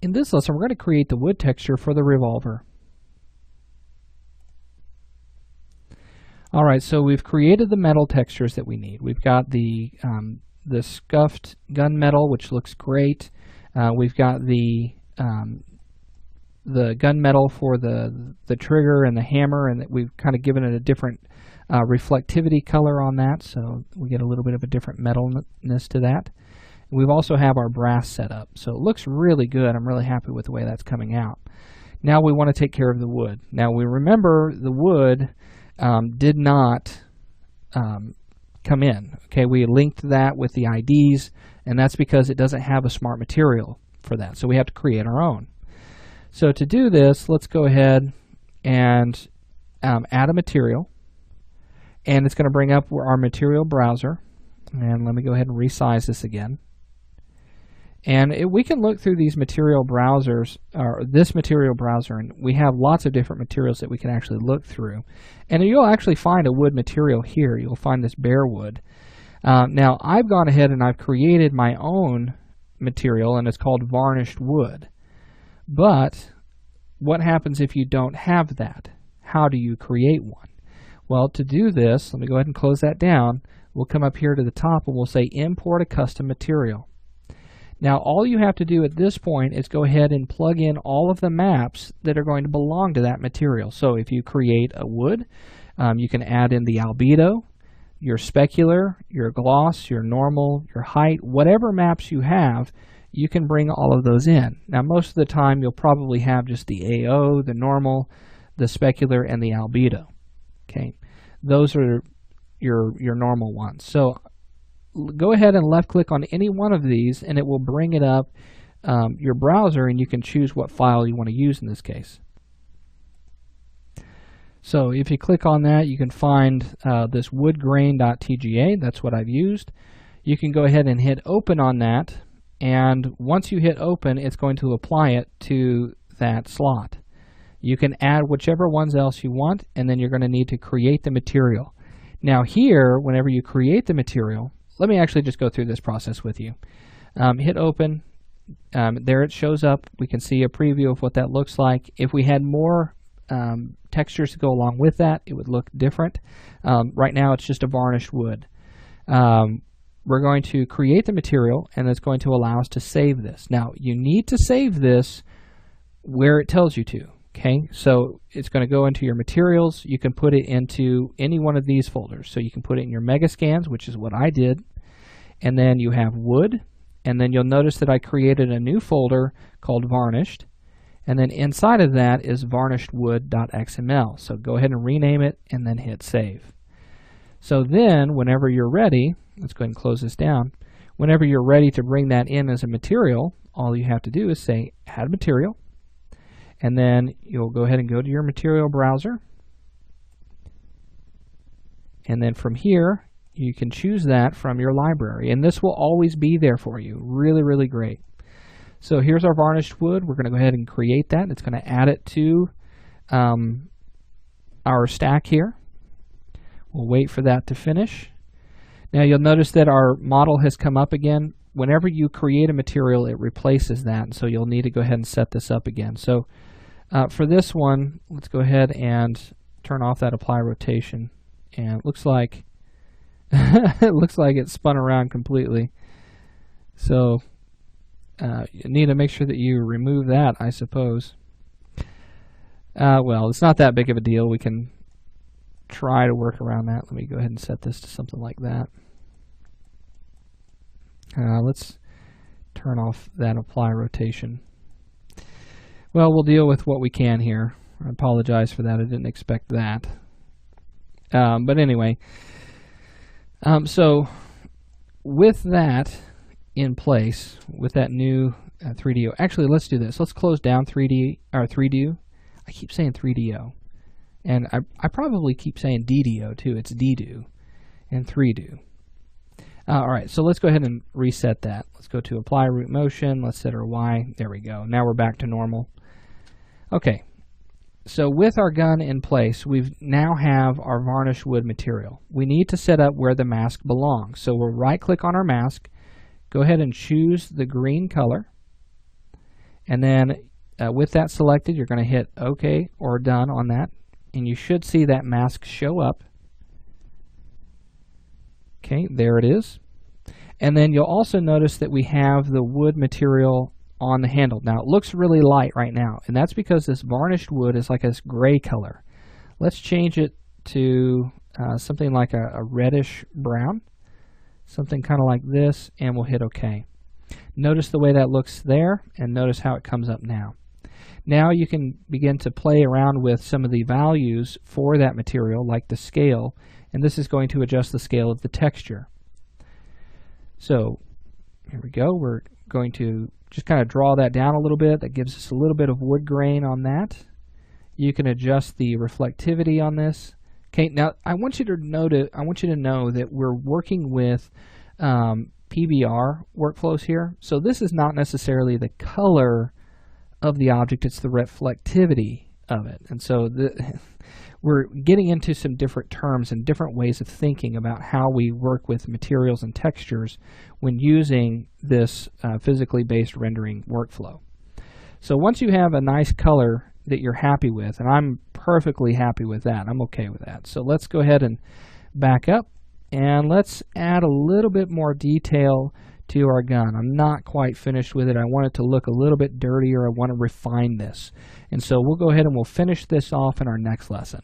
In this lesson, we're going to create the wood texture for the revolver. Alright, so we've created the metal textures that we need. We've got the scuffed gunmetal, which looks great. We've got the gunmetal for the trigger and the hammer, and we've kind of given it a different reflectivity color on that, so we get a little bit of a different metalness to that. We've also have our brass set up, so it looks really good. I'm really happy with the way that's coming out. Now we want to take care of the wood. Now we remember the wood did not come in. Okay, we linked that with the IDs, and that's because it doesn't have a smart material for that, so we have to create our own. So to do this, let's go ahead and add a material, and it's going to bring up our material browser. And let me go ahead and resize this again. And we can look through these material browsers, or this material browser, and we have lots of different materials that we can actually look through. And you'll actually find a wood material here. You'll find this bare wood. Now I've gone ahead and I've created my own material, and it's called varnished wood. But what happens if you don't have that? How do you create one? Well, to do this, let me go ahead and close that down. We'll come up here to the top and we'll say import a custom material. Now all you have to do at this point is go ahead and plug in all of the maps that are going to belong to that material. So if you create a wood, you can add in the albedo, your specular, your gloss, your normal, your height, whatever maps you have, you can bring all of those in. Now most of the time you'll probably have just the AO, the normal, the specular, and the albedo. Okay, those are your normal ones. So go ahead and left click on any one of these and it will bring it up your browser, and you can choose what file you want to use in this case. So if you click on that, you can find this woodgrain.tga. That's what I've used. You can go ahead and hit open on that, and once you hit open, it's going to apply it to that slot. You can add whichever ones else you want, and then you're going to need to create the material. Now here, whenever you create the material, let me actually just go through this process with you. Hit open. There it shows up. We can see a preview of what that looks like. If we had more textures to go along with that, it would look different. Right now it's just a varnished wood. We're going to create the material, and it's going to allow us to save this. Now you need to save this where it tells you to. Okay, so it's going to go into your materials. You can put it into any one of these folders. So you can put it in your Megascans, which is what I did, and then you have wood, and then you'll notice that I created a new folder called varnished, and then inside of that is varnishedwood.xml. So go ahead and rename it and then hit save. So then whenever you're ready, let's go ahead and close this down. Whenever you're ready to bring that in as a material, all you have to do is say add material. And then you'll go ahead and go to your material browser. And then from here, you can choose that from your library. And this will always be there for you. Really, really great. So here's our varnished wood. We're going to go ahead and create that. It's going to add it to our stack here. We'll wait for that to finish. Now you'll notice that our model has come up again. Whenever you create a material, it replaces that. And so you'll need to go ahead and set this up again. So for this one, let's go ahead and turn off that apply rotation. And it looks like it looks like it spun around completely. So you need to make sure that you remove that, I suppose. Well, it's not that big of a deal. We can try to work around that. Let me go ahead and set this to something like that. Let's turn off that apply rotation. Well, we'll deal with what we can here. I apologize for that. I didn't expect that. But anyway, so with that in place, with that new 3DO, actually let's do this. Let's close down 3DO. I keep saying 3DO. And I probably keep saying DDO too. It's DDO and 3DO. Alright, so let's go ahead and reset that. Let's go to apply root motion. Let's set our Y. There we go. Now we're back to normal. Okay, so with our gun in place, we now have our varnished wood material. We need to set up where the mask belongs. So we'll right click on our mask, go ahead and choose the green color, And then with that selected, you're going to hit OK or Done on that, and you should see that mask show up. Okay, there it is. And then you'll also notice that we have the wood material on the handle. Now it looks really light right now, and that's because this varnished wood is like this gray color. Let's change it to something like a reddish brown, something kind of like this, and we'll hit OK. Notice the way that looks there, and notice how it comes up now. Now you can begin to play around with some of the values for that material, like the scale, and this is going to adjust the scale of the texture. So here we go. We're going to just kind of draw that down a little bit. That gives us a little bit of wood grain on that. You can adjust the reflectivity on this. Okay, now I want you to know that we're working with PBR workflows here. So this is not necessarily the color of the object, it's the reflectivity of it. And so we're getting into some different terms and different ways of thinking about how we work with materials and textures when using this physically based rendering workflow. So once you have a nice color that you're happy with, and I'm perfectly happy with that, I'm okay with that. So let's go ahead and back up, and let's add a little bit more detail to our gun. I'm not quite finished with it. I want it to look a little bit dirtier. I want to refine this. And so we'll go ahead and we'll finish this off in our next lesson.